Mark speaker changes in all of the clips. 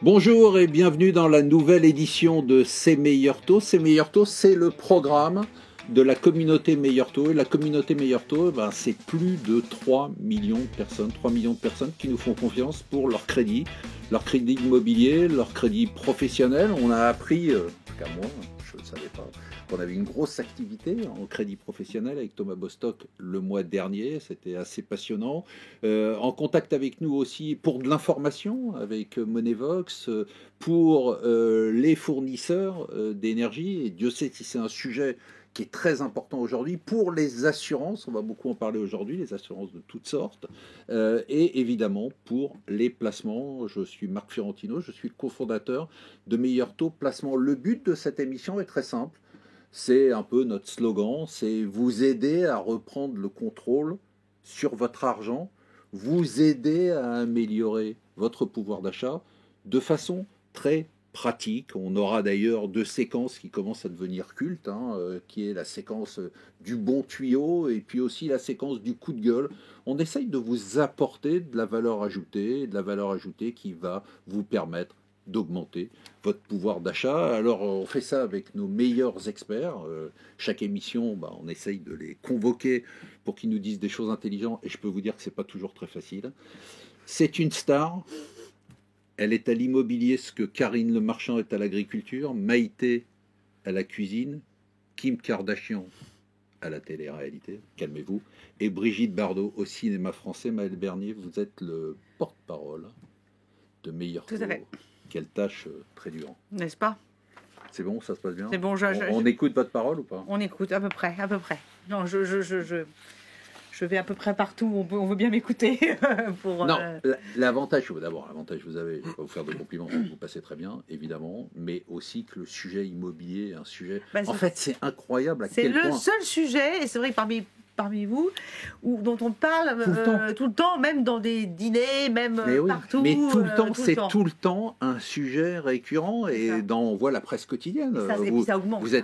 Speaker 1: Bonjour et bienvenue dans la nouvelle édition de C'est Meilleur Taux. C'est Meilleur Taux, c'est le programme de la communauté Meilleur Taux. Et la communauté Meilleur Taux, c'est plus de 3 millions de personnes qui nous font confiance pour leur crédit immobilier, leur crédit professionnel. On a appris, en tout cas moi, je ne savais pas, qu'on avait une grosse activité en crédit professionnel avec Thomas Bostock le mois dernier. C'était assez passionnant. En contact avec nous aussi pour de l'information avec Monevox, pour les fournisseurs d'énergie. Et Dieu sait si c'est un sujet qui est très important aujourd'hui pour les assurances, on va beaucoup en parler aujourd'hui, les assurances de toutes sortes, et évidemment pour les placements. Je suis Marc Fiorentino, je suis le cofondateur de Meilleur Taux Placement. Le but de cette émission est très simple, c'est un peu notre slogan, c'est vous aider à reprendre le contrôle sur votre argent, vous aider à améliorer votre pouvoir d'achat de façon très pratique. On aura d'ailleurs 2 séquences qui commencent à devenir cultes, qui est la séquence du bon tuyau et puis aussi la séquence du coup de gueule. On essaye de vous apporter de la valeur ajoutée qui va vous permettre d'augmenter votre pouvoir d'achat. Alors on fait ça avec nos meilleurs experts. Chaque émission, on essaye de les convoquer pour qu'ils nous disent des choses intelligentes et je peux vous dire que c'est pas toujours très facile. C'est une star. Elle est à l'immobilier ce que Karine Le Marchand est à l'agriculture, Maïté à la cuisine, Kim Kardashian à la télé-réalité, calmez-vous, et Brigitte Bardot au cinéma français. Maëlle Bernier, vous êtes le porte-parole de Meilleur Taux.
Speaker 2: Tout à fait.
Speaker 1: Quelle tâche très dure.
Speaker 2: N'est-ce pas?
Speaker 1: C'est bon, ça se passe bien?
Speaker 2: C'est bon,
Speaker 1: on écoute votre parole ou pas?
Speaker 2: On écoute, à peu près. Non, je vais à peu près partout, on veut bien m'écouter.
Speaker 1: Non, l'avantage, vous avez, je ne vais pas vous faire de compliments, vous passez très bien, évidemment, mais aussi que le sujet immobilier est un sujet... en fait, c'est incroyable à quel point...
Speaker 2: C'est le seul sujet, et c'est vrai que parmi vous, dont on parle tout le temps, même dans des dîners, même partout.
Speaker 1: Mais tout le temps, c'est tout le temps un sujet récurrent, et on voit la presse quotidienne.
Speaker 2: Ça augmente.
Speaker 1: Vous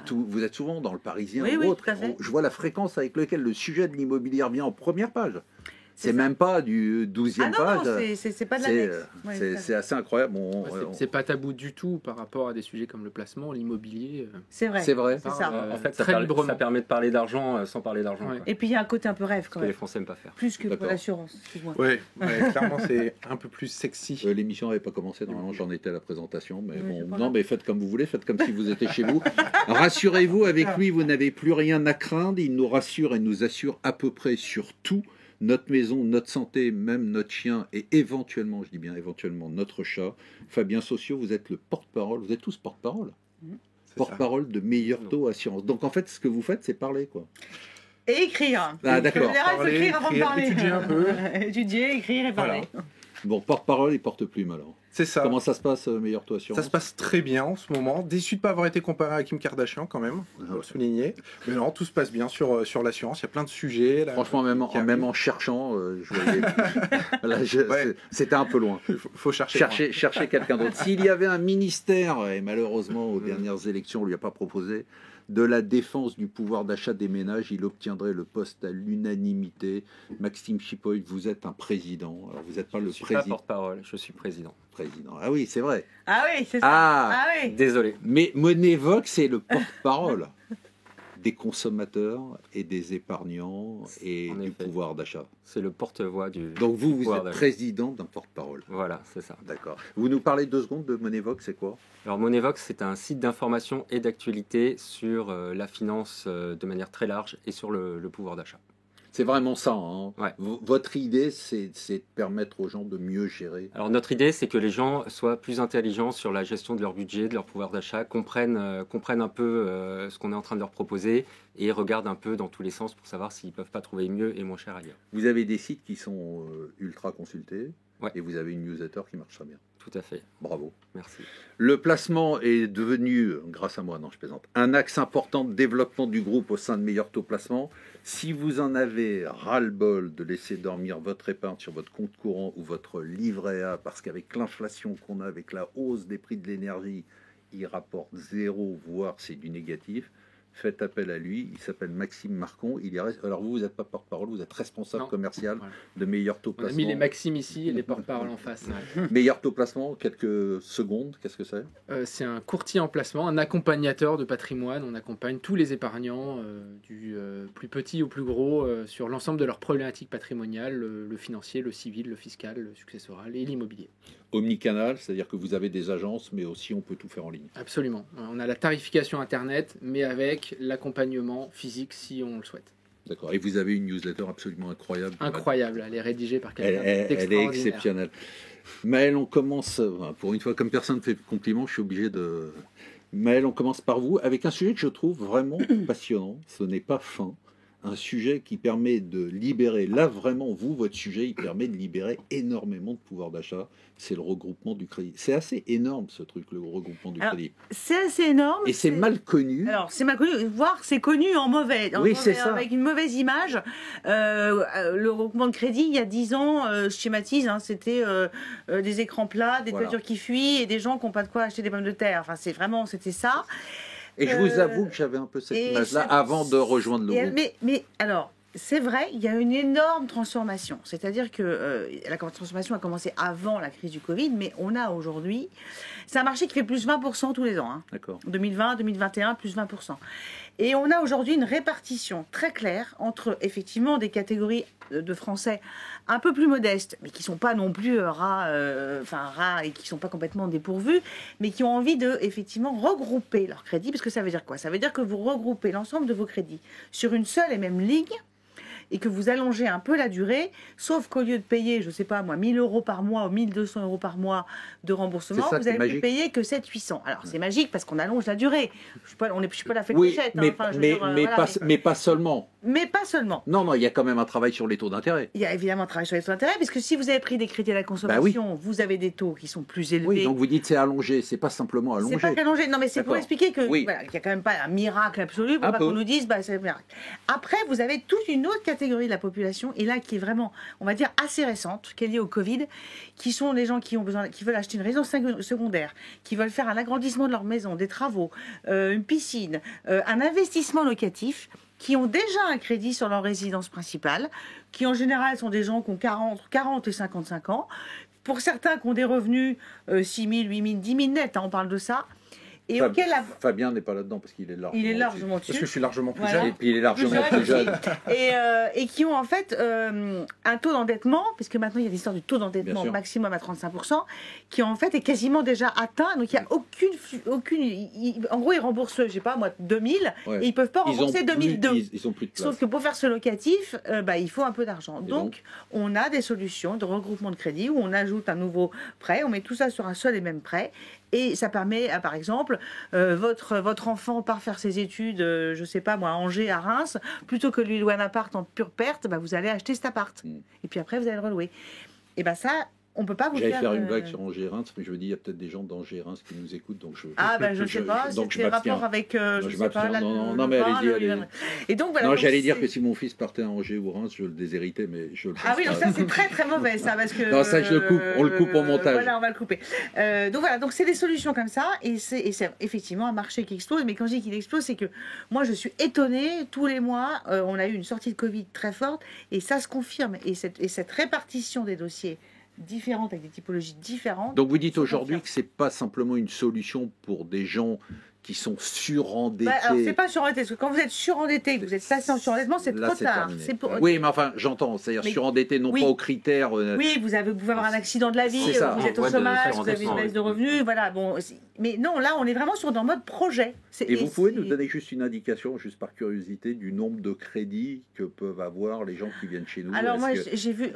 Speaker 1: êtes souvent dans le Parisien ou autre. Je vois la fréquence avec laquelle le sujet de l'immobilier revient en première page. C'est même pas du 12e page.
Speaker 2: Non, c'est pas de l'annexe.
Speaker 1: C'est assez incroyable.
Speaker 3: C'est pas tabou du tout par rapport à des sujets comme le placement, l'immobilier.
Speaker 2: C'est vrai.
Speaker 1: C'est
Speaker 2: ça.
Speaker 4: En fait, ça permet de parler d'argent sans parler d'argent.
Speaker 3: Ouais.
Speaker 2: Et puis il y a un côté un peu rêve quand même.
Speaker 4: Que les Français n'aiment pas faire.
Speaker 2: Plus que pour l'assurance, excuse-moi.
Speaker 3: Oui, clairement c'est un peu plus sexy.
Speaker 1: L'émission n'avait pas commencé, normalement j'en étais à la présentation. Mais mais faites comme vous voulez, faites comme si vous étiez chez vous. Rassurez-vous, avec lui, vous n'avez plus rien à craindre. Il nous rassure et nous assure à peu près sur tout. Notre maison, notre santé, même notre chien et éventuellement, je dis bien éventuellement, notre chat. Fabien Socio, vous êtes le porte-parole, vous êtes tous porte-parole. Porte-parole de Meilleur Taux Assurance. Donc en fait, ce que vous faites, c'est parler, quoi.
Speaker 2: Et écrire.
Speaker 1: Ah d'accord.
Speaker 2: Il faut écrire avant de parler.
Speaker 3: Étudier un peu.
Speaker 2: Étudier, écrire et parler.
Speaker 3: Voilà.
Speaker 1: Bon, porte-parole et porte-plume alors.
Speaker 3: C'est ça.
Speaker 1: Comment ça se passe, Meilleur Taux Assurance?
Speaker 3: Ça se passe très bien en ce moment. Déçu de ne pas avoir été comparé à Kim Kardashian quand même, il faut le souligner. Mais non, tout se passe bien sur l'assurance. Il y a plein de sujets. Là,
Speaker 1: franchement, même en cherchant, c'était un peu loin.
Speaker 3: Il faut chercher
Speaker 1: quelqu'un d'autre. S'il y avait un ministère, et malheureusement aux dernières élections, on ne lui a pas proposé, de la défense du pouvoir d'achat des ménages, il obtiendrait le poste à l'unanimité. Maxime Chipoï, vous êtes un président. Alors, vous n'êtes pas le président.
Speaker 4: Je suis pas porte-parole, je suis président.
Speaker 1: Ah oui, c'est vrai.
Speaker 2: Ah oui, c'est ça.
Speaker 1: Ah
Speaker 2: oui.
Speaker 4: Désolé.
Speaker 1: Mais Monevox, c'est le porte-parole des consommateurs et des épargnants et du pouvoir d'achat.
Speaker 4: C'est le porte-voix du
Speaker 1: Donc vous êtes président d'un porte-parole.
Speaker 4: Voilà, c'est ça.
Speaker 1: D'accord. Vous nous parlez 2 secondes de Monevox, c'est quoi?
Speaker 4: Alors Monevox, c'est un site d'information et d'actualité sur la finance de manière très large et sur le pouvoir d'achat.
Speaker 1: C'est vraiment ça. Hein.
Speaker 4: Ouais.
Speaker 1: Votre idée, c'est de permettre aux gens de mieux gérer.
Speaker 4: Alors notre idée, c'est que les gens soient plus intelligents sur la gestion de leur budget, de leur pouvoir d'achat, comprennent un peu ce qu'on est en train de leur proposer et regardent un peu dans tous les sens pour savoir s'ils ne peuvent pas trouver mieux et moins cher ailleurs.
Speaker 1: Vous avez des sites qui sont ultra consultés et vous avez une newsletter qui marche très bien.
Speaker 4: Tout à fait.
Speaker 1: Bravo.
Speaker 4: Merci.
Speaker 1: Le placement est devenu, grâce à moi, non je plaisante, un axe important de développement du groupe au sein de Meilleur Taux Placement. Si vous en avez ras-le-bol de laisser dormir votre épargne sur votre compte courant ou votre livret A, parce qu'avec l'inflation qu'on a, avec la hausse des prix de l'énergie, il rapporte 0, voire c'est du négatif, faites appel à lui. Il s'appelle Maxime Marcon. Alors vous n'êtes pas porte-parole, vous êtes responsable commercial de Meilleur Taux Placement.
Speaker 5: On a mis les Maximes ici et les porte-parole en face.
Speaker 1: Meilleur Taux Placement, quelques secondes, qu'est-ce que c'est?
Speaker 5: C'est un courtier en placement, un accompagnateur de patrimoine. On accompagne tous les épargnants, du plus petit au plus gros, sur l'ensemble de leurs problématiques patrimoniales, le financier, le civil, le fiscal, le successoral et l'immobilier.
Speaker 1: Omnicanal, c'est-à-dire que vous avez des agences, mais aussi on peut tout faire en ligne.
Speaker 5: Absolument. On a la tarification Internet, mais avec l'accompagnement physique si on le souhaite.
Speaker 1: D'accord. Et vous avez une newsletter absolument incroyable.
Speaker 5: Incroyable. Elle est rédigée par quelqu'un
Speaker 1: Elle est exceptionnelle. Maëlle, on commence, pour une fois, comme personne ne fait de compliments, je suis obligé de... Maëlle, on commence par vous, avec un sujet que je trouve vraiment passionnant. Ce n'est pas fin. Un sujet qui permet de libérer, là vraiment, votre sujet, il permet de libérer énormément de pouvoir d'achat, c'est le regroupement du crédit. C'est assez énorme ce truc, le regroupement du crédit.
Speaker 2: C'est assez énorme.
Speaker 1: Et c'est mal connu.
Speaker 2: Alors, c'est mal connu, voire c'est connu en mauvais.
Speaker 1: C'est ça.
Speaker 2: Avec une mauvaise image. Le regroupement de crédit, il y a 10 ans, je schématise, c'était des écrans plats, des toitures qui fuient et des gens qui n'ont pas de quoi acheter des pommes de terre. Enfin, c'était ça.
Speaker 1: Et je vous avoue que j'avais un peu cette image-là avant de rejoindre le groupe.
Speaker 2: Mais alors, c'est vrai, il y a une énorme transformation. C'est-à-dire que la transformation a commencé avant la crise du Covid, mais on a aujourd'hui... C'est un marché qui fait plus 20% tous les ans. Hein.
Speaker 1: D'accord.
Speaker 2: 2020, 2021, plus 20%. Et on a aujourd'hui une répartition très claire entre, effectivement, des catégories de Français un peu plus modestes, mais qui ne sont pas non plus rats et qui ne sont pas complètement dépourvus, mais qui ont envie de, effectivement, regrouper leurs crédits. Parce que ça veut dire quoi? Ça veut dire que vous regroupez l'ensemble de vos crédits sur une seule et même ligne, et que vous allongez un peu la durée, sauf qu'au lieu de payer, je ne sais pas moi, 1 000 € par mois ou 1 200 € par mois de remboursement, vous allez plus payer que 700-800. Alors c'est magique parce qu'on allonge la durée. Je ne suis pas la fête
Speaker 1: clochette. Mais pas seulement.
Speaker 2: Mais pas seulement.
Speaker 1: Non, il y a quand même un travail sur les taux d'intérêt.
Speaker 2: Il y a évidemment un travail sur les taux d'intérêt, puisque si vous avez pris des crédits à la consommation, vous avez des taux qui sont plus élevés.
Speaker 1: Oui, donc vous dites c'est allongé, c'est pas simplement allongé.
Speaker 2: C'est pas qu'allongé, non mais c'est pour expliquer que qu'il n'y a quand même pas un miracle absolu, pour pas qu'on nous dise c'est un miracle. Après, vous avez toute une autre catégorie de la population, et là qui est vraiment, on va dire, assez récente, qui est liée au Covid, qui sont les gens qui veulent acheter une résidence secondaire, qui veulent faire un agrandissement de leur maison, des travaux, une piscine, un investissement locatif, qui ont déjà un crédit sur leur résidence principale, qui en général sont des gens qui ont 40 et 55 ans, pour certains qui ont des revenus 6 000, 8 000, 10 000 net, on parle de ça. Et
Speaker 1: Fabien n'est pas là-dedans parce qu'il est largement
Speaker 2: Il est largement dessus.
Speaker 3: Parce que je suis largement plus jeune.
Speaker 1: Et puis il est largement plus jeune.
Speaker 2: Et qui ont en fait un taux d'endettement, puisque maintenant il y a l'histoire du taux d'endettement maximum à 35%, qui en fait est quasiment déjà atteint. Donc il n'y a aucune en gros, ils remboursent, je sais pas moi, 2000, et ils peuvent pas rembourser 2002.
Speaker 1: Ils ont plus de place.
Speaker 2: Sauf que pour faire ce locatif, il faut un peu d'argent. Donc on a des solutions de regroupement de crédit où on ajoute un nouveau prêt, on met tout ça sur un seul et même prêt. Et ça permet, par exemple, votre enfant part faire ses études, je ne sais pas moi, à Angers, à Reims, plutôt que lui louer un appart en pure perte, vous allez acheter cet appart. Et puis après, vous allez le relouer. Et ça, on ne peut pas vous
Speaker 1: faire... J'allais faire une blague sur Angers-Reims, mais je me dis, il y a peut-être des gens d'Angers-Reims qui nous écoutent, donc je...
Speaker 2: je ne sais pas, c'était rapport avec...
Speaker 1: Non, mais allez-y.
Speaker 2: Et donc, voilà,
Speaker 1: j'allais dire que si mon fils partait à Angers ou Reims, je le déshéritais, mais je le pense
Speaker 2: Ah oui, donc ça c'est très très mauvais, ça, parce que...
Speaker 1: Non, ça je le coupe, on le coupe au montage.
Speaker 2: Voilà, on va le couper. Donc c'est des solutions comme ça, et c'est effectivement un marché qui explose, mais quand je dis qu'il explose, c'est que moi je suis étonnée, tous les mois, on a eu une sortie de Covid très forte, et ça se confirme, et cette répartition des dossiers différentes, avec des typologies différentes.
Speaker 1: Donc vous dites aujourd'hui que c'est pas simplement une solution pour des gens qui sont surendettés.
Speaker 2: Alors c'est pas surendetté, parce que quand vous êtes surendetté, que vous êtes passé en surendettement, c'est trop tard.
Speaker 1: Oui, mais enfin, j'entends, c'est-à-dire surendetté non pas aux critères...
Speaker 2: Oui, vous pouvez avoir un accident de la vie, vous êtes au chômage, vous avez une baisse de revenus, voilà. Bon, mais non, là, on est vraiment dans mode projet.
Speaker 1: Et vous pouvez nous donner juste une indication, juste par curiosité, du nombre de crédits que peuvent avoir les gens qui viennent chez nous?
Speaker 2: Alors moi,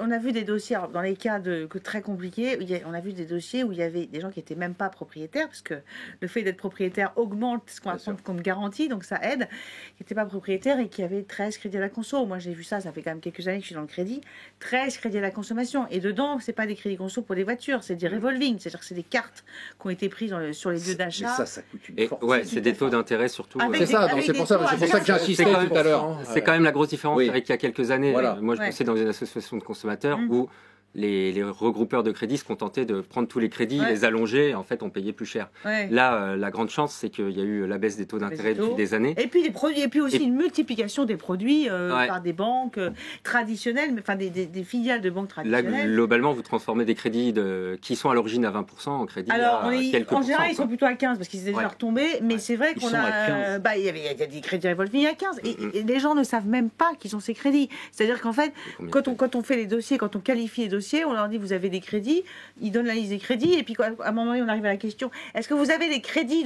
Speaker 2: on a vu des dossiers, dans les cas très compliqués, on a vu des dossiers où il y avait des gens qui n'étaient même pas propriétaires, parce que le fait d'être propriétaire augmente ce qu'on va prendre comme garantie, donc ça aide, qui n'étaient pas propriétaires et qui avaient 13 crédits à la conso. Moi, j'ai vu ça fait quand même quelques années que je suis dans le crédit. 13 crédits à la consommation. Et dedans, c'est pas des crédits conso pour les voitures, c'est des revolving, c'est-à-dire que c'est des cartes qui ont été prises sur les lieux d'achat.
Speaker 1: Mais ça coûte une fortune.
Speaker 4: Ouais, c'est des taux d'intérêt surtout.
Speaker 1: C'est ça, c'est pour ça que j'insistais tout à l'heure.
Speaker 4: C'est quand même la grosse différence avec il y a quelques années.
Speaker 1: Voilà.
Speaker 4: Moi, je bossais dans une association de consommateurs où les regroupeurs de crédits se contentaient de prendre tous les crédits,
Speaker 2: Ouais.
Speaker 4: les allonger, et en fait on payait plus cher.
Speaker 2: Ouais.
Speaker 4: Là, la grande chance, c'est qu'il y a eu la baisse des taux
Speaker 2: La baisse
Speaker 4: d'intérêt
Speaker 2: des taux.
Speaker 4: depuis des années.
Speaker 2: Et puis les produits, et puis aussi
Speaker 4: Et-
Speaker 2: une multiplication des produits
Speaker 4: Ouais.
Speaker 2: par des banques traditionnelles, mais enfin des filiales de banques
Speaker 4: Là,
Speaker 2: traditionnelles.
Speaker 4: globalement, vous transformez des crédits qui sont à l'origine à 20% en crédits
Speaker 2: Alors,
Speaker 4: à quelques
Speaker 2: en général,
Speaker 4: pourcents,
Speaker 2: ils sont
Speaker 4: quoi.
Speaker 2: plutôt à 15 parce qu'ils étaient déjà
Speaker 4: Ouais.
Speaker 2: retombés, mais
Speaker 4: Ouais.
Speaker 2: c'est vrai
Speaker 1: Ils
Speaker 2: qu'on
Speaker 1: sont à 15.
Speaker 2: il y a des crédits revolving à 15
Speaker 4: Mhm.
Speaker 2: et les gens ne savent même pas qu'ils ont ces crédits. C'est-à-dire qu'en fait,
Speaker 4: Et combien
Speaker 2: quand on fait les dossiers, quand on qualifie les dossiers, on leur dit vous avez des crédits, ils donnent la liste des crédits et puis à un moment donné, on arrive à la question est-ce que vous avez des crédits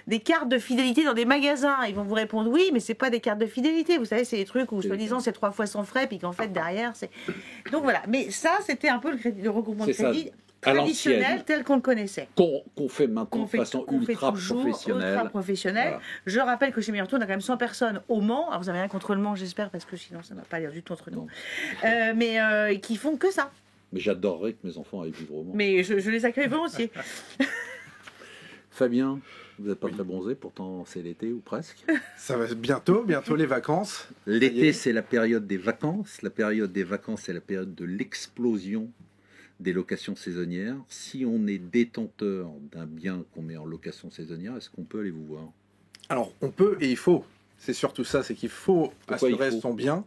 Speaker 2: des cartes de fidélité dans des magasins? Ils vont vous répondre oui, mais c'est pas des cartes de fidélité. Vous savez, c'est des trucs où soi-disant c'est 3 fois sans frais, puis qu'en fait derrière c'est. Donc voilà. Mais ça, c'était un peu le regroupement de
Speaker 1: C'est ça,
Speaker 2: crédits
Speaker 1: à
Speaker 2: traditionnel
Speaker 1: l'ancienne.
Speaker 2: tel qu'on le connaissait.
Speaker 1: Qu'on fait maintenant de façon
Speaker 2: qu'on fait
Speaker 1: ultra
Speaker 2: toujours,
Speaker 1: professionnelle.
Speaker 2: ultra professionnelle.
Speaker 1: Voilà.
Speaker 2: Je rappelle que chez Meilleur Taux, on a quand même 100 personnes au Mans. Alors, vous n'avez rien contre le Mans, j'espère, parce que sinon, ça ne va pas aller du tout entre nous.
Speaker 1: Non.
Speaker 2: Mais qui font que ça.
Speaker 1: Mais j'adorerais que mes enfants aillent vivre au Mans.
Speaker 2: Mais je les accueille volontiers.
Speaker 1: Fabien, vous n'êtes pas très bronzé, pourtant c'est l'été ou presque.
Speaker 3: Ça va bientôt les vacances.
Speaker 1: L'été, c'est la période des vacances. La période des vacances, c'est la période de l'explosion des locations saisonnières. Si on est détenteur d'un bien qu'on met en location saisonnière, est-ce qu'on peut aller vous voir?
Speaker 3: Alors, on peut et il faut. C'est surtout ça, c'est qu'il faut
Speaker 1: Pourquoi il
Speaker 3: assurer
Speaker 1: faut
Speaker 3: son bien.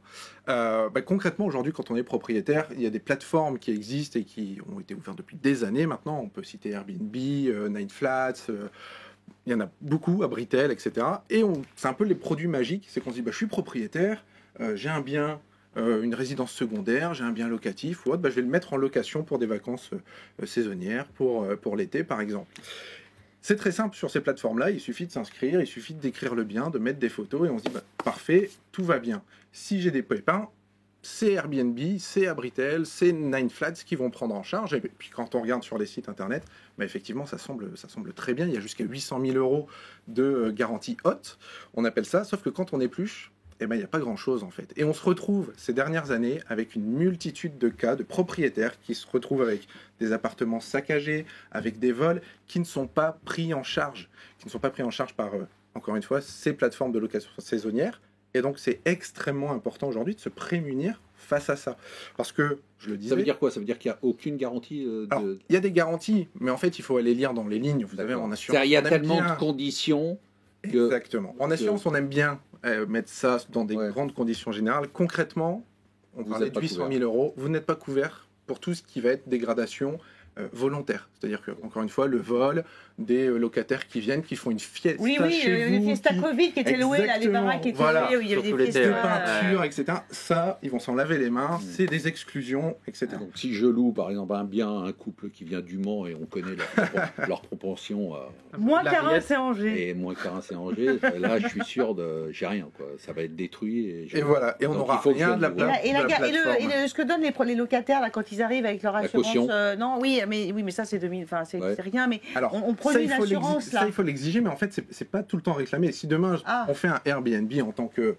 Speaker 3: Concrètement, aujourd'hui, quand on est propriétaire, il y a des plateformes qui existent et qui ont été ouvertes depuis des années maintenant. On peut citer Airbnb, Nine Flats, il y en a beaucoup, Abritel, etc. Et c'est un peu les produits magiques. C'est qu'on se dit, je suis propriétaire, j'ai un bien, une résidence secondaire, j'ai un bien locatif, ou autre, je vais le mettre en location pour des vacances saisonnières, pour l'été, par exemple. C'est très simple sur ces plateformes-là, il suffit de s'inscrire, il suffit de décrire le bien, de mettre des photos et on se dit parfait, tout va bien. Si j'ai des pépins, c'est Airbnb, c'est Abritel, c'est Nine Flats qui vont prendre en charge. Et puis quand on regarde sur les sites internet, effectivement ça semble très bien, il y a jusqu'à 800 000 € de garantie haute, on appelle ça, sauf que quand on épluche, il n'y a pas grand-chose en fait. Et on se retrouve ces dernières années avec une multitude de cas de propriétaires qui se retrouvent avec des appartements saccagés, avec des vols qui ne sont pas pris en charge, par, encore une fois, ces plateformes de location saisonnière. Et donc c'est extrêmement important aujourd'hui de se prémunir face à ça. Parce que, je le disais...
Speaker 1: Ça veut dire quoi? Ça veut dire qu'il n'y a aucune garantie
Speaker 3: Alors, il y a des garanties, mais en fait il faut aller lire dans les lignes. Vous avez en assurance...
Speaker 1: Il y a
Speaker 3: on aime
Speaker 1: tellement
Speaker 3: bien-
Speaker 1: de conditions que...
Speaker 3: Exactement. En assurance, on aime bien mettre ça dans des
Speaker 1: Ouais.
Speaker 3: grandes conditions générales. Concrètement, on
Speaker 1: Vous
Speaker 3: parlait
Speaker 1: êtes
Speaker 3: de
Speaker 1: pas
Speaker 3: 800
Speaker 1: couvert.
Speaker 3: 000 €. Vous n'êtes pas couvert pour tout ce qui va être dégradation volontaire. C'est-à-dire que, encore une fois, le vol, des locataires qui viennent, qui font une fiesta
Speaker 2: Oui,
Speaker 3: chez vous,
Speaker 2: les fiesta
Speaker 3: qui-
Speaker 2: Covid qui étaient loués, là, les
Speaker 3: Exactement.
Speaker 2: baraques qui étaient
Speaker 3: Voilà.
Speaker 2: louées, où il y avait
Speaker 4: Surtout
Speaker 2: des
Speaker 4: l'été,
Speaker 3: de
Speaker 2: fiestas.
Speaker 3: peinture, etc. Ça, ils vont s'en laver les mains. C'est des exclusions, etc.
Speaker 1: Donc si je loue par exemple un bien à un couple qui vient du Mans et on connaît leur propension à...
Speaker 2: Moins
Speaker 5: La
Speaker 2: 40,
Speaker 5: Riette.
Speaker 2: c'est Angers.
Speaker 1: Et moins Carin et Angers, là je suis sûr de... J'ai rien quoi, ça va être détruit.
Speaker 3: Et voilà. Et on
Speaker 1: Donc,
Speaker 3: n'aura
Speaker 1: il faut que
Speaker 3: rien
Speaker 1: je
Speaker 3: de la,
Speaker 1: vienne vous voir.
Speaker 2: Et
Speaker 3: plateforme.
Speaker 2: ce que donnent les locataires là, quand ils arrivent avec leur
Speaker 1: La
Speaker 2: assurance.
Speaker 1: caution.
Speaker 2: Non, oui, mais ça c'est 2000, enfin c'est
Speaker 1: Ouais.
Speaker 2: c'est rien, mais
Speaker 3: Alors,
Speaker 2: on produit
Speaker 3: il
Speaker 2: une
Speaker 3: faut
Speaker 2: assurance
Speaker 3: ça,
Speaker 2: là.
Speaker 3: il faut l'exiger, mais en fait, c'est pas tout le temps réclamé. Si demain,
Speaker 2: Ah.
Speaker 3: on fait un Airbnb en tant que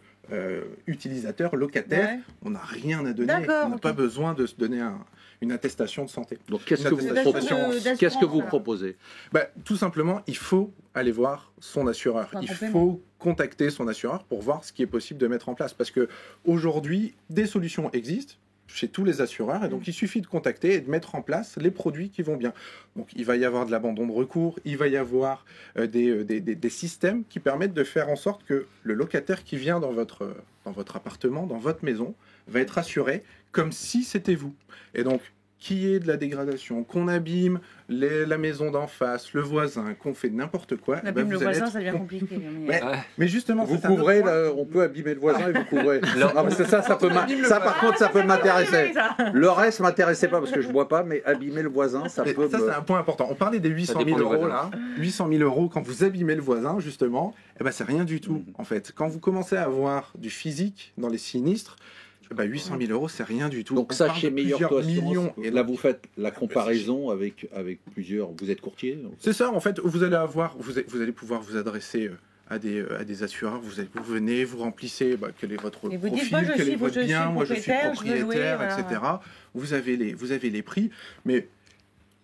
Speaker 3: utilisateur, locataire,
Speaker 2: Ouais.
Speaker 3: on n'a rien à donner.
Speaker 2: D'accord,
Speaker 3: On n'a
Speaker 2: ok.
Speaker 3: pas besoin de se donner une attestation de santé.
Speaker 1: Donc qu'est-ce
Speaker 3: Une
Speaker 1: que vous
Speaker 3: attestation
Speaker 1: proposez?
Speaker 3: de-
Speaker 1: Qu'est-ce que vous
Speaker 2: voilà.
Speaker 1: proposez?
Speaker 3: Tout simplement, il faut aller voir son assureur.
Speaker 2: Un
Speaker 3: Il
Speaker 2: complément.
Speaker 3: faut contacter son assureur pour voir ce qui est possible de mettre en place. Parce que aujourd'hui, des solutions existent chez tous les assureurs, et donc il suffit de contacter et de mettre en place les produits qui vont bien. Donc il va y avoir de l'abandon de recours, il va y avoir des systèmes qui permettent de faire en sorte que le locataire qui vient dans votre appartement, dans votre maison, va être assuré comme si c'était vous. Et donc, qu'il y ait de la dégradation, qu'on abîme la maison d'en face, le voisin, qu'on fait n'importe quoi,
Speaker 2: On abîme le
Speaker 3: vous allez
Speaker 2: voisin,
Speaker 3: être
Speaker 2: ça devient
Speaker 3: con-
Speaker 2: compliqué.
Speaker 3: Mais-
Speaker 4: Ouais.
Speaker 3: Mais justement,
Speaker 1: Vous
Speaker 3: c'est un autre
Speaker 1: couvrez,
Speaker 3: point.
Speaker 1: on peut abîmer le voisin et vous couvrez.
Speaker 4: Alors-
Speaker 1: Ah, parce que ça peut ça par contre ça peut m'intéresser. Le reste m'intéressait pas parce que je bois pas, mais abîmer le voisin, ça
Speaker 3: Mais
Speaker 1: peut.
Speaker 3: ça,
Speaker 1: me-
Speaker 3: c'est un point important. On parlait des 800 000
Speaker 4: dépend du
Speaker 3: euros,
Speaker 4: voisin.
Speaker 3: là. 800 000 euros, quand vous abîmez le voisin, justement, c'est rien du tout, en fait. Quand vous commencez à avoir du physique dans les sinistres, 800 000 euros, c'est rien du tout.
Speaker 1: Donc
Speaker 3: On
Speaker 1: ça
Speaker 3: parle
Speaker 1: chez
Speaker 3: de
Speaker 1: Meilleur
Speaker 3: plusieurs
Speaker 1: Taux
Speaker 3: millions.
Speaker 1: Assurance, et là vous faites la comparaison avec plusieurs. Vous êtes courtier. donc.
Speaker 3: C'est ça, en fait, vous allez pouvoir vous adresser à des assureurs, vous venez, vous remplissez quel est votre
Speaker 2: Et vous
Speaker 3: profil,
Speaker 2: dites, moi, je
Speaker 3: quel
Speaker 2: suis-
Speaker 3: est votre
Speaker 2: je suis
Speaker 3: bien, moi je suis
Speaker 2: propriétaire, je veux louer,
Speaker 3: propriétaire,
Speaker 2: voilà,
Speaker 3: etc. Vous avez les prix, mais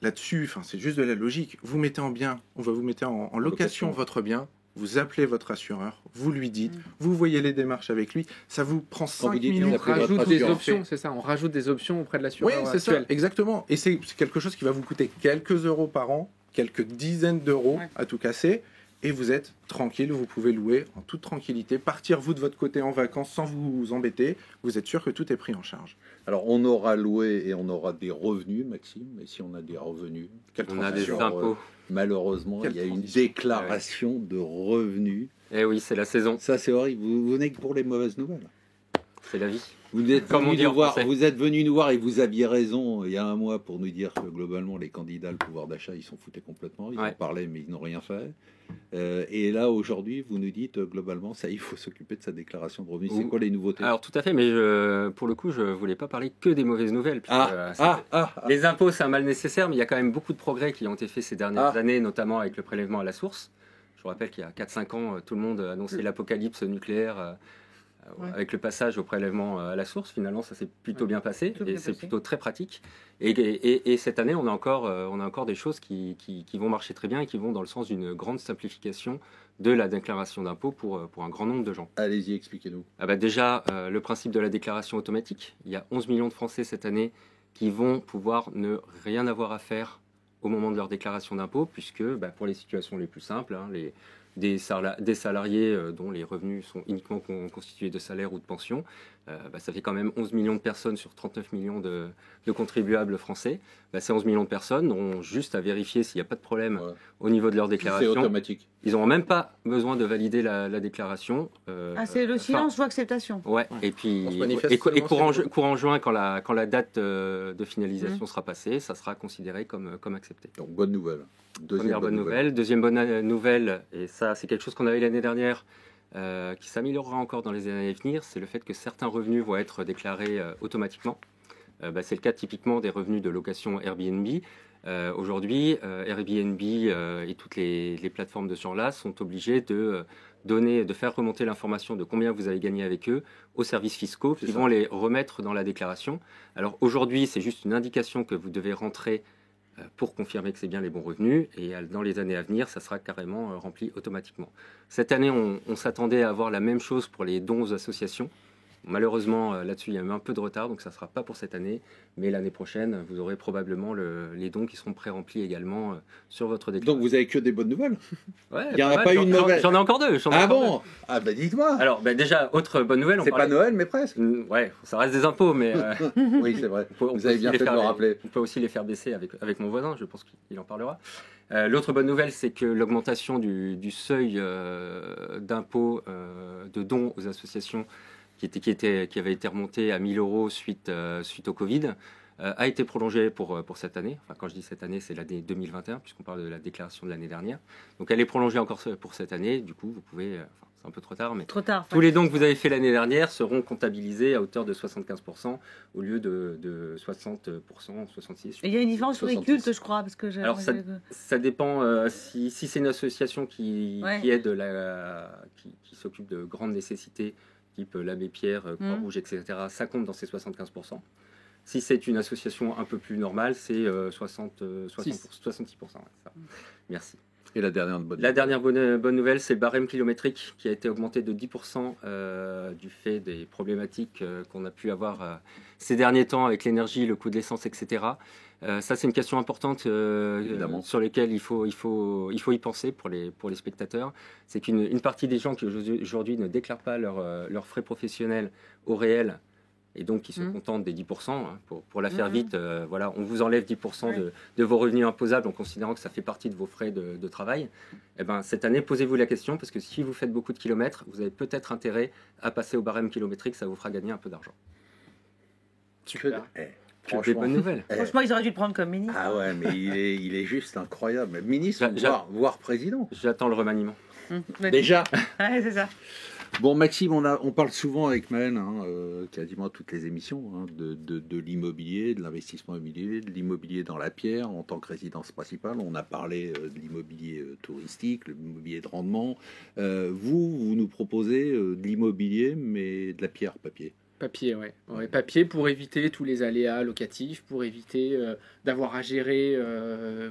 Speaker 3: là-dessus, c'est juste de la logique. Vous mettez en bien, on va vous mettre en location
Speaker 1: Location.
Speaker 3: votre bien, vous appelez votre assureur, vous lui dites, vous voyez les démarches avec lui, ça vous prend 5
Speaker 1: vous dites,
Speaker 5: Et on
Speaker 3: minutes.
Speaker 1: appelez votre
Speaker 5: rajoute des
Speaker 1: assureur.
Speaker 5: options, c'est ça, on rajoute des options auprès de
Speaker 3: Oui,
Speaker 5: l'assureur
Speaker 3: c'est ça,
Speaker 5: actuel.
Speaker 3: exactement. Et c'est quelque chose qui va vous coûter quelques euros par an, quelques dizaines d'euros
Speaker 2: Ouais.
Speaker 3: à tout casser, et vous êtes tranquille, vous pouvez louer en toute tranquillité, partir vous de votre côté en vacances sans vous embêter, vous êtes sûr que tout est pris en charge.
Speaker 1: Alors, on aura loué et on aura des revenus, Maxime. Et si on a des revenus,
Speaker 4: On a des
Speaker 1: transition,
Speaker 4: impôts.
Speaker 1: malheureusement,
Speaker 3: Quelle
Speaker 1: il y a une
Speaker 3: transition.
Speaker 1: déclaration de revenus.
Speaker 4: Eh oui, c'est la saison,
Speaker 1: Ça, c'est horrible. Vous venez que pour les mauvaises nouvelles.
Speaker 4: c'est la vie.
Speaker 1: Vous êtes,
Speaker 4: Comme on
Speaker 1: venu
Speaker 4: dit
Speaker 1: nous
Speaker 4: en
Speaker 1: voir,
Speaker 4: français.
Speaker 1: vous êtes venu nous voir et vous aviez raison il y a un mois pour nous dire que globalement les candidats, le pouvoir d'achat, ils s'en foutaient complètement. Ils en
Speaker 4: Ouais.
Speaker 1: parlaient mais ils n'ont rien fait. Et là aujourd'hui, vous nous dites globalement, ça, il faut s'occuper de sa déclaration de revenus. C'est
Speaker 4: Ouh.
Speaker 1: quoi les nouveautés?
Speaker 4: Alors tout à fait, mais pour le coup, je voulais pas parler que des mauvaises nouvelles. puisque, Les impôts, c'est un mal nécessaire, mais il y a quand même beaucoup de progrès qui ont été faits ces dernières années, notamment avec le prélèvement à la source. Je vous rappelle qu'il y a 4-5 ans, tout le monde annonçait l'apocalypse nucléaire
Speaker 2: Ouais.
Speaker 4: avec le passage au prélèvement à la source. Finalement, ça s'est plutôt bien passé
Speaker 2: Plutôt
Speaker 4: et
Speaker 2: bien
Speaker 4: c'est
Speaker 2: passé.
Speaker 4: plutôt très pratique. Et cette année, on a encore des choses qui vont marcher très bien et qui vont dans le sens d'une grande simplification de la déclaration d'impôt pour un grand nombre de gens.
Speaker 1: Allez-y, expliquez-nous.
Speaker 4: Ah bah déjà, le principe de la déclaration automatique. Il y a 11 millions de Français cette année qui vont pouvoir ne rien avoir à faire au moment de leur déclaration d'impôt, puisque pour les situations les plus simples, des salariés dont les revenus sont uniquement constitués de salaire ou de pension, ça fait quand même 11 millions de personnes sur 39 millions de contribuables français. Ces 11 millions de personnes ont juste à vérifier s'il n'y a pas de problème
Speaker 1: Ouais.
Speaker 4: au niveau de leur
Speaker 1: C'est
Speaker 4: déclaration.
Speaker 1: automatique.
Speaker 4: Ils n'auront même pas besoin de valider la déclaration.
Speaker 2: Ah, c'est le silence ou acceptation.
Speaker 4: Ouais, et puis
Speaker 3: On se manifeste
Speaker 4: et
Speaker 3: seulement
Speaker 4: courant,
Speaker 3: si-
Speaker 4: courant juin, quand la date de finalisation sera passée, ça sera considéré comme accepté.
Speaker 1: Donc bonne nouvelle.
Speaker 4: Première bonne nouvelle. Deuxième bonne nouvelle, et ça c'est quelque chose qu'on avait l'année dernière, qui s'améliorera encore dans les années à venir, c'est le fait que certains revenus vont être déclarés automatiquement. C'est le cas typiquement des revenus de location Airbnb. Aujourd'hui, Airbnb et toutes les plateformes de ce genre-là sont obligées de faire remonter l'information de combien vous avez gagné avec eux aux services fiscaux qui vont les remettre dans la déclaration. Alors aujourd'hui, c'est juste une indication que vous devez rentrer pour confirmer que c'est bien les bons revenus, et dans les années à venir, ça sera carrément rempli automatiquement. Cette année, on s'attendait à avoir la même chose pour les dons aux associations. Malheureusement, là-dessus, il y a eu un peu de retard, donc ça ne sera pas pour cette année, mais l'année prochaine, vous aurez probablement les dons qui seront pré-remplis également sur votre déclaration.
Speaker 1: Donc vous avez que des bonnes nouvelles?
Speaker 4: Ouais,
Speaker 1: il y en a
Speaker 4: mal.
Speaker 1: pas une mauvaise.
Speaker 4: J'en ai encore deux.
Speaker 1: Ah bon? Ah bah dites-moi.
Speaker 4: Alors, déjà, autre bonne nouvelle.
Speaker 1: C'est pas Noël, mais presque.
Speaker 4: Ouais, ça reste des impôts, mais
Speaker 1: Oui, c'est vrai.
Speaker 4: on
Speaker 1: Vous
Speaker 4: peut
Speaker 1: avez
Speaker 4: aussi
Speaker 1: bien
Speaker 4: les
Speaker 1: fait de
Speaker 4: faire-
Speaker 1: me rappeler.
Speaker 4: On peut aussi les faire baisser avec mon voisin, je pense qu'il en parlera. L'autre bonne nouvelle, c'est que l'augmentation du seuil d'impôt de dons aux associations qui avait été remonté à 1 000 euros suite au Covid, a été prolongée pour cette année. Enfin, quand je dis cette année, c'est l'année 2021, puisqu'on parle de la déclaration de l'année dernière. Donc elle est prolongée encore pour cette année. Du coup, vous pouvez... c'est un peu trop tard, mais
Speaker 2: Trop tard.
Speaker 4: tous les dons que vous avez fait l'année dernière seront comptabilisés à hauteur de 75% au lieu de 60%, 66%.
Speaker 2: Il y a une différence sur les
Speaker 1: 66.
Speaker 2: cultes, je crois, parce que j'ai.
Speaker 4: Alors, ça dépend si c'est une association qui aide qui s'occupe de grandes nécessités, type l'Abbé Pierre, Croix-Rouge, etc., ça compte dans ces 75%. Si c'est une association un peu plus normale, c'est 66%. Ouais, ça. Merci.
Speaker 1: Et la dernière bonne
Speaker 4: La dernière bonne nouvelle, c'est le barème kilométrique qui a été augmenté de 10% du fait des problématiques qu'on a pu avoir ces derniers temps avec l'énergie, le coût de l'essence, etc. Ça, c'est une question importante sur laquelle il faut y penser pour les spectateurs. C'est qu'une partie des gens qui aujourd'hui ne déclarent pas leurs frais professionnels au réel, et donc qui se contentent des 10%, pour la faire vite, voilà, on vous enlève 10% de vos revenus imposables en considérant que ça fait partie de vos frais de travail. Eh ben, cette année, posez-vous la question, parce que si vous faites beaucoup de kilomètres, vous avez peut-être intérêt à passer au barème kilométrique, ça vous fera gagner un peu d'argent.
Speaker 5: Super.
Speaker 4: Que des bonnes nouvelles.
Speaker 2: Franchement, ils auraient dû le prendre comme ministre.
Speaker 1: Ah ouais, mais il est juste incroyable. Ministre, voire président.
Speaker 4: J'attends le remaniement.
Speaker 1: Déjà.
Speaker 2: Ouais, c'est ça.
Speaker 1: Bon, Maxime, on parle souvent avec Maël, quasiment à toutes les émissions, de l'immobilier, de l'investissement immobilier, de l'immobilier dans la pierre en tant que résidence principale. On a parlé de l'immobilier touristique, l'immobilier de rendement. Vous nous proposez de l'immobilier, mais de la pierre papier.
Speaker 5: Papier, ouais. Papier pour éviter tous les aléas locatifs, pour éviter d'avoir à gérer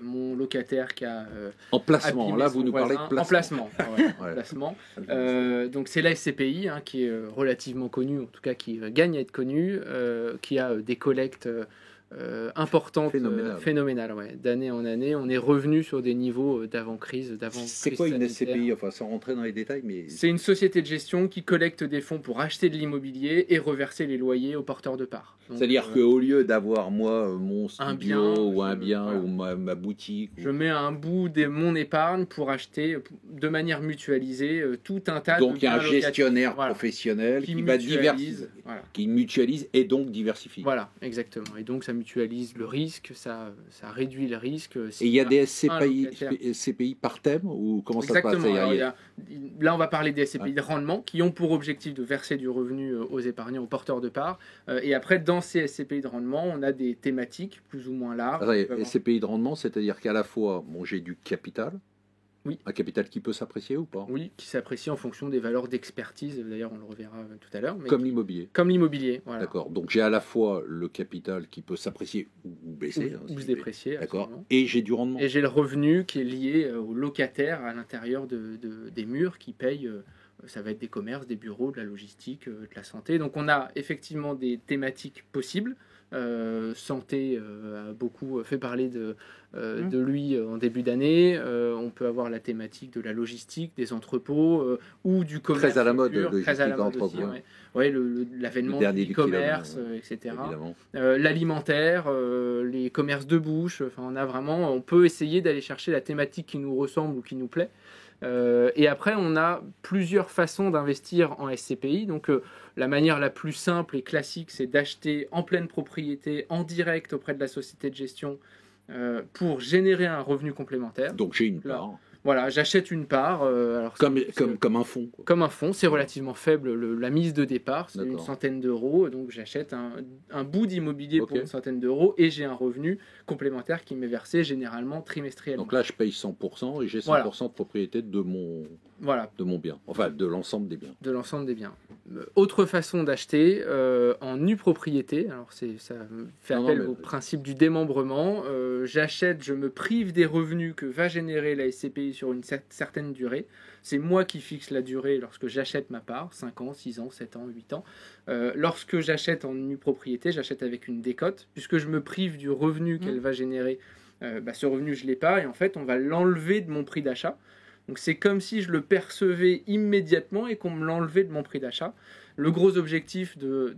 Speaker 5: mon locataire qui a
Speaker 1: En placement,
Speaker 5: abîmé
Speaker 1: là
Speaker 5: son
Speaker 1: vous nous parlez de
Speaker 5: voisin.
Speaker 1: placement.
Speaker 5: En placement, ouais,
Speaker 1: Ouais.
Speaker 5: placement. Donc c'est la SCPI qui est relativement connue, en tout cas qui gagne à être connue, qui a des collectes importantes, phénoménales, ouais. D'année en année. On est revenu sur des niveaux d'avant-crise,
Speaker 1: C'est quoi une SCPI? Enfin, sans rentrer dans les détails, mais
Speaker 5: C'est une société de gestion qui collecte des fonds pour acheter de l'immobilier et reverser les loyers aux porteurs de parts. Donc,
Speaker 1: c'est-à-dire qu'au lieu d'avoir moi mon studio
Speaker 5: un bien,
Speaker 1: ou un bien
Speaker 5: voilà.
Speaker 1: ou ma boutique,
Speaker 5: Je mets un bout de mon épargne pour acheter de manière mutualisée tout un tas de
Speaker 1: donc il y a un
Speaker 5: biens locatifs.
Speaker 1: gestionnaire
Speaker 5: Voilà.
Speaker 1: professionnel qui va
Speaker 5: mutualise,
Speaker 1: diversifier,
Speaker 5: voilà.
Speaker 1: qui mutualise et donc diversifie.
Speaker 5: Voilà, exactement. Et donc ça mutualise le risque, ça réduit le risque.
Speaker 1: Et il y a des
Speaker 5: un
Speaker 1: SCPI,
Speaker 5: locataire.
Speaker 1: SCPI par thème ou comment
Speaker 5: Exactement.
Speaker 1: ça se passe?
Speaker 5: Alors,
Speaker 1: C'est-à-dire,
Speaker 5: là, on va parler des SCPI de rendement qui ont pour objectif de verser du revenu aux épargnants, aux porteurs de parts. Et après, dans ces SCPI de rendement, on a des thématiques plus ou moins larges.
Speaker 1: Attendez,
Speaker 5: qui peuvent-
Speaker 1: SCPI de rendement, c'est-à-dire qu'à la fois, j'ai du capital,
Speaker 5: Oui.
Speaker 1: un capital qui peut s'apprécier ou pas,
Speaker 5: Oui, qui s'apprécie en fonction des valeurs d'expertise. D'ailleurs, on le reverra tout à l'heure. Mais
Speaker 1: comme l'immobilier.
Speaker 5: comme l'immobilier. Voilà.
Speaker 1: D'accord. Donc j'ai à la fois le capital qui peut s'apprécier ou baisser, hein,
Speaker 5: Ou
Speaker 1: si
Speaker 5: se
Speaker 1: je vais-
Speaker 5: déprécier.
Speaker 1: D'accord.
Speaker 5: absolument.
Speaker 1: Et j'ai du rendement.
Speaker 5: Et j'ai le revenu qui est lié au locataire à l'intérieur des murs qui payent. Ça va être des commerces, des bureaux, de la logistique, de la santé. Donc on a effectivement des thématiques possibles. Santé a beaucoup fait parler de lui en début d'année. On peut avoir la thématique de la logistique, des entrepôts ou du commerce.
Speaker 1: Très à la mode,
Speaker 5: pur, très à la
Speaker 1: logistique,
Speaker 5: mode aussi.
Speaker 1: entrepôt.
Speaker 5: Ouais. Ouais, l'avènement
Speaker 1: Le dernier
Speaker 5: du
Speaker 1: du
Speaker 5: e-commerce,
Speaker 1: kilomètre,
Speaker 5: etc.
Speaker 1: Évidemment.
Speaker 5: L'alimentaire, les commerces de bouche. Enfin, on peut essayer d'aller chercher la thématique qui nous ressemble ou qui nous plaît. Et après, on a plusieurs façons d'investir en SCPI. Donc, la manière la plus simple et classique, c'est d'acheter en pleine propriété, en direct auprès de la société de gestion, pour générer un revenu complémentaire.
Speaker 1: Donc j'ai une
Speaker 5: Là.
Speaker 1: part.
Speaker 5: Voilà, j'achète une part. Alors
Speaker 1: Comme un fonds. quoi.
Speaker 5: comme un fonds, c'est relativement faible la mise de départ, c'est une
Speaker 1: D'accord.
Speaker 5: centaine d'euros, donc j'achète un bout d'immobilier
Speaker 1: Ok.
Speaker 5: pour une centaine d'euros et j'ai un revenu complémentaire qui m'est versé généralement trimestriellement.
Speaker 1: Donc là, je paye 100% et j'ai 100%
Speaker 5: Voilà.
Speaker 1: de propriété de mon
Speaker 5: Voilà,
Speaker 1: bien. Enfin, de l'ensemble des biens.
Speaker 5: de l'ensemble des biens. Autre façon d'acheter en nue propriété, alors ça fait
Speaker 1: Non,
Speaker 5: appel
Speaker 1: mais-
Speaker 5: au principe du démembrement. J'achète, je me prive des revenus que va générer la SCPI sur une certaine durée. C'est moi qui fixe la durée lorsque j'achète ma part, 5 ans, 6 ans, 7 ans, 8 ans. Lorsque j'achète en nue propriété, j'achète avec une décote, puisque je me prive du revenu qu'elle va générer. Ce revenu, je ne l'ai pas, et en fait, on va l'enlever de mon prix d'achat. Donc c'est comme si je le percevais immédiatement et qu'on me l'enlevait de mon prix d'achat. Le gros objectif de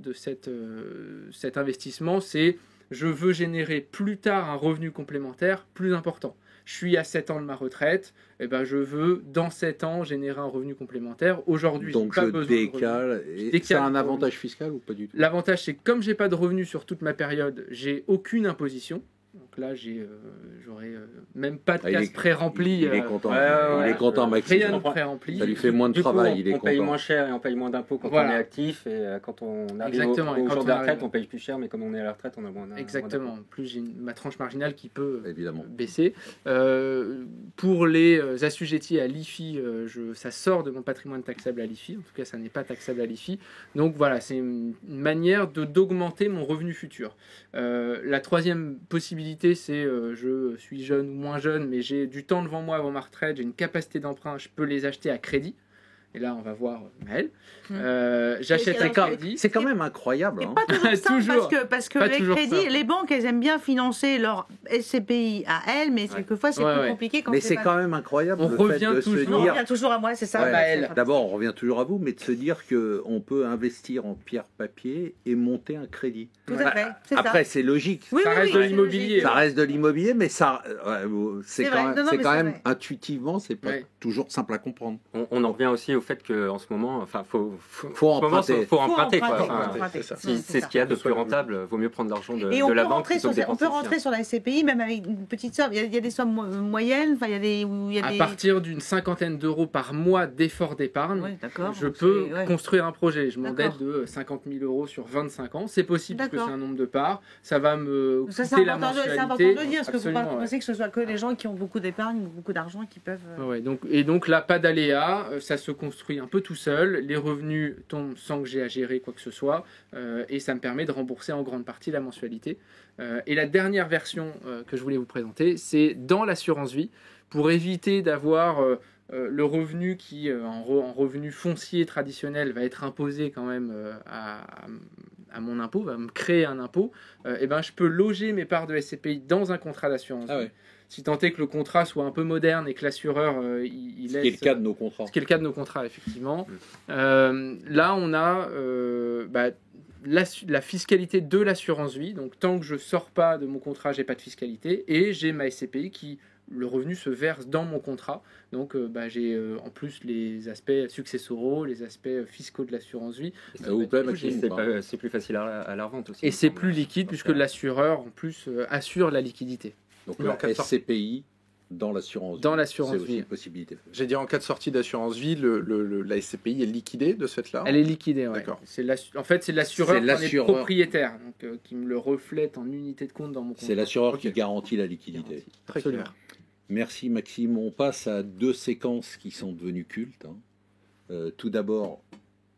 Speaker 5: cet investissement, c'est je veux générer plus tard un revenu complémentaire plus important. Je suis à 7 ans de ma retraite, et ben je veux dans 7 ans générer un revenu complémentaire. Aujourd'hui,
Speaker 1: Donc
Speaker 5: j'ai pas
Speaker 1: je
Speaker 5: besoin de
Speaker 1: décale.
Speaker 5: Je
Speaker 1: Et
Speaker 5: décale
Speaker 1: c'est un
Speaker 5: le
Speaker 1: avantage fiscal ou pas du tout?
Speaker 5: L'avantage, c'est que comme j'ai pas de revenus sur toute ma période, j'ai aucune imposition. Donc là, j'aurais même pas de
Speaker 1: Ah, il
Speaker 5: case
Speaker 1: est-
Speaker 5: pré-remplie.
Speaker 1: Il est content.
Speaker 4: ouais,
Speaker 1: Il
Speaker 4: ouais,
Speaker 1: est content, Maxime.
Speaker 5: Rien de
Speaker 4: comprends.
Speaker 5: pré-rempli.
Speaker 1: Ça lui fait moins de
Speaker 4: Du coup,
Speaker 1: travail. Il est
Speaker 4: on paye
Speaker 1: content.
Speaker 4: moins cher et on paye moins d'impôts quand
Speaker 5: Voilà.
Speaker 4: on est actif et quand on arrive
Speaker 5: Exactement, et
Speaker 4: au
Speaker 5: quand
Speaker 4: jour
Speaker 5: on
Speaker 4: de la retraite,
Speaker 5: arrive-
Speaker 4: on paye plus cher, mais comme on est à la retraite, on a moins
Speaker 5: Exactement. En plus, j'ai ma tranche marginale qui peut
Speaker 1: Évidemment.
Speaker 5: baisser. Pour les assujettis à l'IFI, ça sort de mon patrimoine taxable à l'IFI. En tout cas, ça n'est pas taxable à l'IFI. Donc voilà, c'est une manière d'augmenter mon revenu futur. La troisième possibilité, c'est je suis jeune ou moins jeune, mais j'ai du temps devant moi avant ma retraite, j'ai une capacité d'emprunt, je peux les acheter à crédit. Et là, on va voir Maëlle. J'achète
Speaker 2: Et
Speaker 5: à
Speaker 2: alors,
Speaker 5: crédit.
Speaker 1: C'est quand même incroyable.
Speaker 2: Et
Speaker 1: hein.
Speaker 2: pas toujours ça,
Speaker 5: Toujours.
Speaker 2: parce que
Speaker 5: Pas
Speaker 2: les
Speaker 5: toujours
Speaker 2: crédits,
Speaker 5: ça.
Speaker 2: les banques, elles aiment bien financer leur SCPI à elles, mais quelquefois c'est
Speaker 5: Ouais,
Speaker 2: plus
Speaker 5: ouais.
Speaker 2: compliqué quand
Speaker 1: Mais c'est
Speaker 2: pas-
Speaker 1: quand même incroyable
Speaker 5: On
Speaker 1: le
Speaker 5: revient
Speaker 1: fait de se
Speaker 5: toujours-
Speaker 2: On
Speaker 1: dire.
Speaker 2: revient toujours à moi, c'est ça.
Speaker 1: Ouais,
Speaker 5: Maëlle.
Speaker 1: D'abord, on revient toujours à vous, mais de se dire qu'on peut investir en pierre papier et monter un crédit.
Speaker 2: Tout à fait, c'est ça.
Speaker 1: Après, c'est logique.
Speaker 2: Oui,
Speaker 5: ça
Speaker 2: oui,
Speaker 5: reste
Speaker 2: oui,
Speaker 5: de
Speaker 2: c'est
Speaker 5: l'immobilier.
Speaker 2: logique.
Speaker 1: Ça reste de l'immobilier, mais ça, c'est
Speaker 2: C'est
Speaker 1: quand
Speaker 2: vrai.
Speaker 1: même,
Speaker 2: Non, non,
Speaker 1: c'est
Speaker 2: mais
Speaker 1: quand
Speaker 2: c'est
Speaker 1: même
Speaker 2: vrai.
Speaker 1: intuitivement, c'est pas
Speaker 5: Ouais.
Speaker 1: toujours simple à comprendre.
Speaker 4: On en revient aussi au fait qu'en ce moment, enfin,
Speaker 1: Faut
Speaker 4: en ce moment,
Speaker 1: emprunter.
Speaker 4: faut emprunter, quoi.
Speaker 2: Faut
Speaker 4: Enfin,
Speaker 2: emprunter.
Speaker 3: c'est ça.
Speaker 4: si c'est ce qu'il y a de plus rentable, vaut mieux prendre l'argent de
Speaker 2: Et on
Speaker 4: la
Speaker 2: peut
Speaker 4: banque
Speaker 2: rentrer
Speaker 4: plutôt
Speaker 2: sur,
Speaker 4: que
Speaker 2: on peut
Speaker 4: dépenser
Speaker 2: rentrer sur la SCPI même avec une petite somme. Il y a des sommes moyennes, enfin il y a des où il y a
Speaker 5: À
Speaker 2: des.
Speaker 5: partir d'une cinquantaine d'euros par mois d'effort d'épargne,
Speaker 2: Ouais, d'accord.
Speaker 5: je peux
Speaker 2: C'est- ouais.
Speaker 5: construire un projet. Je m'endette
Speaker 2: D'accord.
Speaker 5: de 50 000 euros sur 25 ans. C'est possible parce que
Speaker 2: D'accord.
Speaker 5: c'est un nombre de parts. Ça va me
Speaker 2: Ça, c'est
Speaker 5: coûter la
Speaker 2: important, c'est important
Speaker 5: mensualité.
Speaker 2: de dire, parce qu'il ne faut pas
Speaker 5: Absolument, ouais.
Speaker 2: penser que ce soit que les gens qui ont beaucoup d'épargne ou beaucoup d'argent qui peuvent.
Speaker 5: Ouais, donc là, pas d'aléa, ça se construit un peu tout seul, les revenus tombent sans que j'ai à gérer quoi que ce soit, et ça me permet de rembourser en grande partie la mensualité. Et la dernière version que je voulais vous présenter, c'est dans l'assurance vie, pour éviter d'avoir le revenu qui, en revenu foncier traditionnel, va être imposé quand même à mon impôt, va me créer un impôt, et ben, je peux loger mes parts de SCPI dans un contrat d'assurance vie.
Speaker 1: Ouais.
Speaker 5: Si tant est que le contrat soit un peu moderne et que l'assureur il laisse...
Speaker 1: Ce qui est le cas de nos contrats.
Speaker 5: Ce qui est le cas de nos contrats, effectivement. Là, on a la fiscalité de l'assurance vie. Donc, tant que je ne sors pas de mon contrat, j'ai pas de fiscalité. Et j'ai ma SCPI qui, le revenu se verse dans mon contrat. Donc, j'ai en plus les aspects successoraux, les aspects fiscaux de l'assurance vie.
Speaker 1: Ça vous plaît, Maxime, ou pas?
Speaker 4: C'est plus facile à la revente aussi.
Speaker 5: Et c'est plus liquide puisque l'assureur, en plus, assure la liquidité.
Speaker 1: Donc,
Speaker 3: Mais en cas
Speaker 1: le
Speaker 3: de
Speaker 1: SCPI dans l'assurance
Speaker 5: Dans
Speaker 1: vie,
Speaker 5: l'assurance
Speaker 1: c'est aussi
Speaker 5: vie.
Speaker 1: une possibilité.
Speaker 3: J'ai dit en cas de sortie d'assurance vie, la SCPI est liquidée de ce fait-là.
Speaker 5: Elle est liquidée, ouais.
Speaker 3: D'accord.
Speaker 5: En fait, c'est l'assureur
Speaker 1: C'est
Speaker 5: qui en est
Speaker 1: l'assureur.
Speaker 5: propriétaire, donc, qui me le reflète en unité de compte dans mon contrat.
Speaker 1: C'est l'assureur
Speaker 3: Ok.
Speaker 1: qui garantit la liquidité.
Speaker 3: Très
Speaker 5: Absolument.
Speaker 3: clair.
Speaker 1: Merci Maxime. On passe à deux séquences qui sont devenues cultes. Tout d'abord,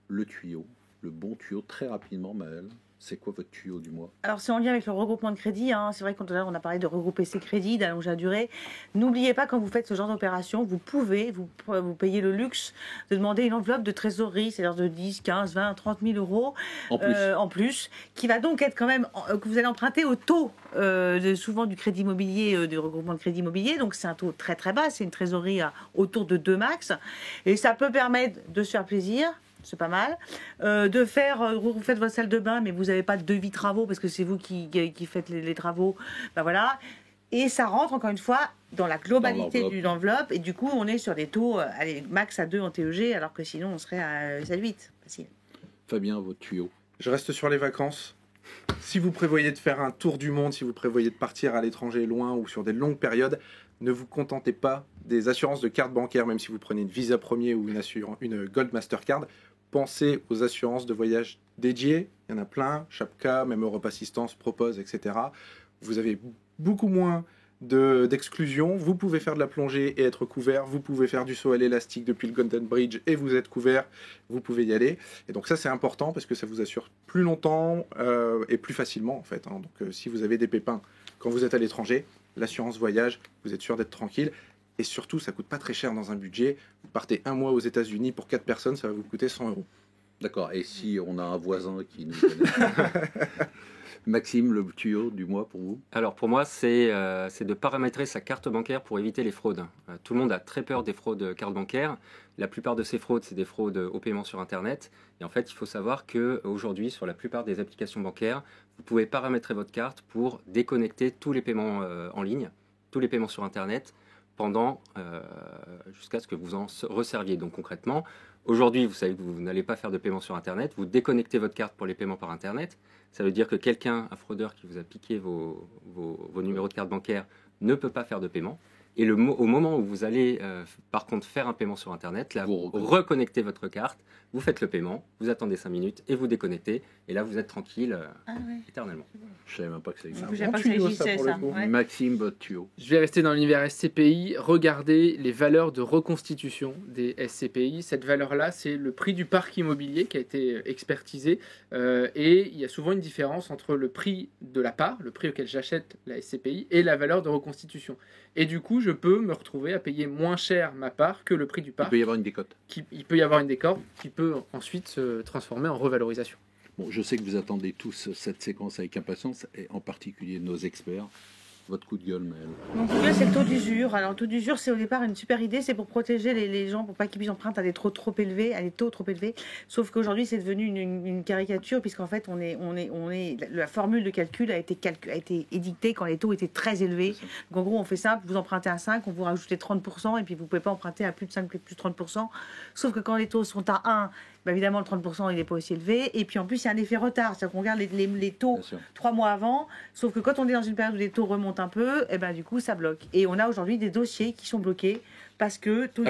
Speaker 1: le tuyau, le bon tuyau, très rapidement, Maëlle. C'est quoi votre tuyau du mois?
Speaker 2: Alors, c'est en lien avec le regroupement de crédit. C'est vrai qu'on a parlé de regrouper ses crédits, d'allonger la durée. N'oubliez pas, quand vous faites ce genre d'opération, vous pouvez vous payer le luxe de demander une enveloppe de trésorerie, c'est-à-dire de 10, 15, 20, 30 000 euros
Speaker 1: En plus.
Speaker 2: qui va donc être quand même, que vous allez emprunter au taux souvent du crédit immobilier, du regroupement de crédit immobilier. Donc, c'est un taux très très bas. C'est une trésorerie autour de 2 max. Et ça peut permettre de se faire plaisir. C'est pas mal. Vous faites votre salle de bain, mais vous n'avez pas de devis travaux parce que c'est vous qui faites les travaux. Ben voilà. Et ça rentre, encore une fois, dans la globalité de l'enveloppe. Et du coup, on est sur des taux max à 2 en TEG, alors que sinon, on serait à 8. Facile.
Speaker 1: Fabien, votre tuyau.
Speaker 3: Je reste sur les vacances. Si vous prévoyez de faire un tour du monde, si vous prévoyez de partir à l'étranger loin ou sur des longues périodes, ne vous contentez pas des assurances de carte bancaire, même si vous prenez une Visa Premier ou une Gold Mastercard. Pensez aux assurances de voyage dédiées. Il y en a plein. Chapka, même Europe Assistance propose, etc. Vous avez beaucoup moins d'exclusion. Vous pouvez faire de la plongée et être couvert. Vous pouvez faire du saut à l'élastique depuis le Golden Bridge et vous êtes couvert. Vous pouvez y aller. Et donc ça, c'est important parce que ça vous assure plus longtemps et plus facilement, en fait. Donc si vous avez des pépins quand vous êtes à l'étranger, l'assurance voyage, vous êtes sûr d'être tranquille. Et surtout, ça coûte pas très cher dans un budget. Vous partez un mois aux États-Unis pour 4 personnes, ça va vous coûter 100 euros.
Speaker 1: D'accord. Et si on a un voisin qui nous connaît Maxime, le tuyau du mois pour vous?
Speaker 4: Alors pour moi, c'est de paramétrer sa carte bancaire pour éviter les fraudes. Tout le monde a très peur des fraudes carte bancaire. La plupart de ces fraudes, c'est des fraudes au paiement sur Internet. Et en fait, il faut savoir qu'aujourd'hui, sur la plupart des applications bancaires, vous pouvez paramétrer votre carte pour déconnecter tous les paiements en ligne, tous les paiements sur Internet, jusqu'à ce que vous en resserviez. Donc concrètement, aujourd'hui, vous savez que vous n'allez pas faire de paiement sur Internet, vous déconnectez votre carte pour les paiements par Internet. Ça veut dire que quelqu'un, un fraudeur qui vous a piqué vos numéros de carte bancaire, ne peut pas faire de paiement. Et au moment où vous allez, par contre, faire un paiement sur Internet, là, vous reconnectez votre carte, vous faites le paiement, vous attendez 5 minutes et vous déconnectez. Et là, vous êtes tranquille éternellement.
Speaker 1: Je savais même pas que ça existait.
Speaker 2: Je savais pas que ça existait, ça. Ouais.
Speaker 1: Maxime, votre tuyau.
Speaker 5: Je vais rester dans l'univers SCPI. Regardez les valeurs de reconstitution des SCPI. Cette valeur-là, c'est le prix du parc immobilier qui a été expertisé. Et il y a souvent une différence entre le prix de la part, le prix auquel j'achète la SCPI, et la valeur de reconstitution. Et du coup, je peux me retrouver à payer moins cher ma part que le prix du
Speaker 1: Il
Speaker 5: parc.
Speaker 1: peut y avoir une décote.
Speaker 5: Il peut y avoir une décote qui peut ensuite se transformer en revalorisation.
Speaker 1: Bon, je sais que vous attendez tous cette séquence avec impatience, et en particulier nos experts. Votre coup de gueule, Maëlle.
Speaker 2: Mon coup de gueule, c'est le taux d'usure. Alors, le taux d'usure, c'est au départ une super idée. C'est pour protéger les gens, pour pas qu'ils puissent emprunter à des taux trop élevés, à des taux trop élevés. Sauf qu'aujourd'hui, c'est devenu une caricature, puisqu'en fait, la formule de calcul a été édictée quand les taux étaient très élevés. Donc, en gros, on fait simple, vous empruntez à 5, on vous rajoute 30%, et puis vous pouvez pas emprunter à plus de 5, plus de 30%. Sauf que quand les taux sont à 1, évidemment, le 30%, il n'est pas aussi élevé. Et puis, en plus, il y a un effet retard. C'est-à-dire qu'on regarde les taux 3 mois avant. Sauf que quand on est dans une période où les taux remontent un peu, du coup, ça bloque. Et on a aujourd'hui des dossiers qui sont bloqués parce que taux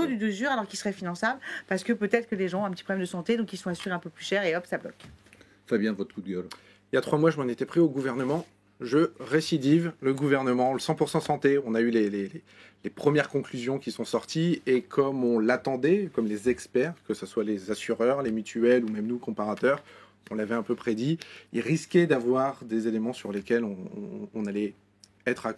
Speaker 2: d'usure, alors qu'il serait finançable, parce que peut-être que les gens ont un petit problème de santé, donc ils sont assurés un peu plus cher et hop, ça bloque.
Speaker 1: Fabien, votre coup de gueule.
Speaker 3: Il y a 3 mois, je m'en étais pris au gouvernement je récidive le gouvernement, le 100% santé. On a eu les premières conclusions qui sont sorties et comme on l'attendait, comme les experts, que ce soit les assureurs, les mutuelles ou même nous, comparateurs, on l'avait un peu prédit, il risquait d'avoir des éléments sur lesquels on allait être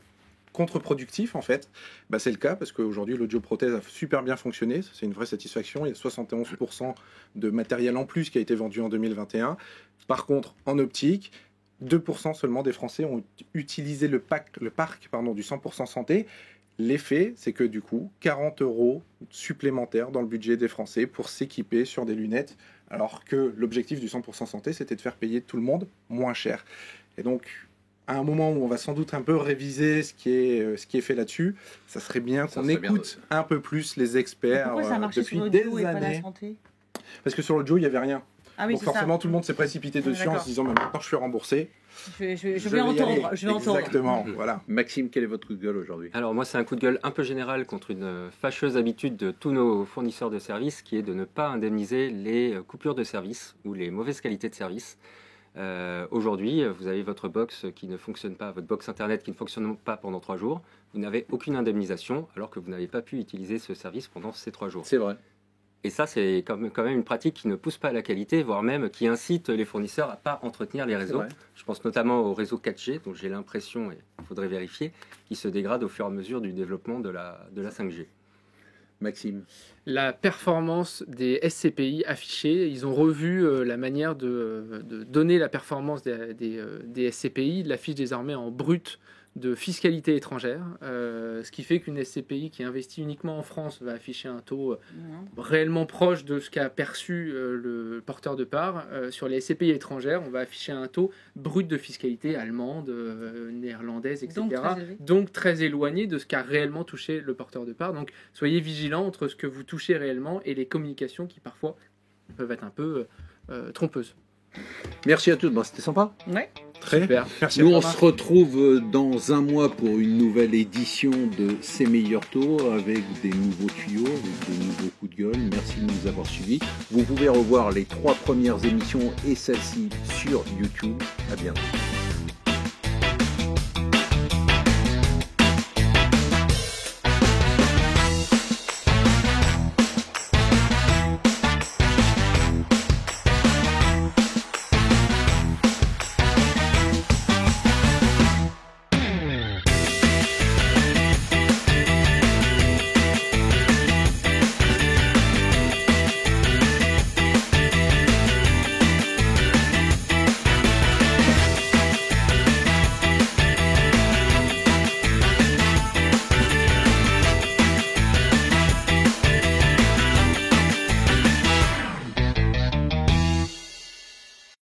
Speaker 3: contre-productif en fait. C'est le cas parce qu'aujourd'hui l'audioprothèse a super bien fonctionné, c'est une vraie satisfaction, il y a 71% de matériel en plus qui a été vendu en 2021. Par contre, en optique, 2% seulement des Français ont utilisé le parc du 100% santé. L'effet, c'est que du coup, 40 € supplémentaires dans le budget des Français pour s'équiper sur des lunettes, alors que l'objectif du 100% santé, c'était de faire payer tout le monde moins cher. Et donc, à un moment où on va sans doute un peu réviser ce qui est fait là-dessus, ça serait bien qu'on écoute un peu plus les experts depuis des années. Parce que sur l'audio, il n'y avait rien.
Speaker 2: Ah oui,
Speaker 3: donc forcément, tout le monde s'est précipité dessus en se disant maintenant je suis remboursé.
Speaker 2: Je vais entendre.
Speaker 3: Exactement. Voilà.
Speaker 1: Maxime, quel est votre coup de gueule aujourd'hui?
Speaker 4: Alors moi, c'est un coup de gueule un peu général contre une fâcheuse habitude de tous nos fournisseurs de services qui est de ne pas indemniser les coupures de service ou les mauvaises qualités de service. Aujourd'hui, vous avez votre box qui ne fonctionne pas, votre box internet qui ne fonctionne pas pendant 3 jours. Vous n'avez aucune indemnisation alors que vous n'avez pas pu utiliser ce service pendant ces 3 jours.
Speaker 1: C'est vrai.
Speaker 4: Et ça, c'est quand même une pratique qui ne pousse pas à la qualité, voire même qui incite les fournisseurs à ne pas entretenir les réseaux. Je pense notamment au réseau 4G, dont j'ai l'impression, et il faudrait vérifier, qui se dégrade au fur et à mesure du développement de la 5G.
Speaker 1: Maxime.
Speaker 5: La performance des SCPI affichés, ils ont revu la manière de donner la performance des SCPI, ils l'affichent désormais en brut de fiscalité étrangère, ce qui fait qu'une SCPI qui investit uniquement en France va afficher un taux réellement proche de ce qu'a perçu le porteur de part. Sur les SCPI étrangères, on va afficher un taux brut de fiscalité allemande, néerlandaise, etc. Donc très éloigné de ce qu'a réellement touché le porteur de part. Donc soyez vigilants entre ce que vous touchez réellement et les communications qui parfois peuvent être un peu trompeuses.
Speaker 1: Merci à tous, c'était sympa.
Speaker 2: Ouais.
Speaker 3: Très
Speaker 5: super.
Speaker 3: Merci.
Speaker 1: Nous, on se retrouve dans un mois pour une nouvelle édition de Ces meilleurs taux avec des nouveaux tuyaux, avec des nouveaux coups de gueule. Merci de nous avoir suivis. Vous pouvez revoir les 3 premières émissions et celle-ci sur YouTube. À bientôt.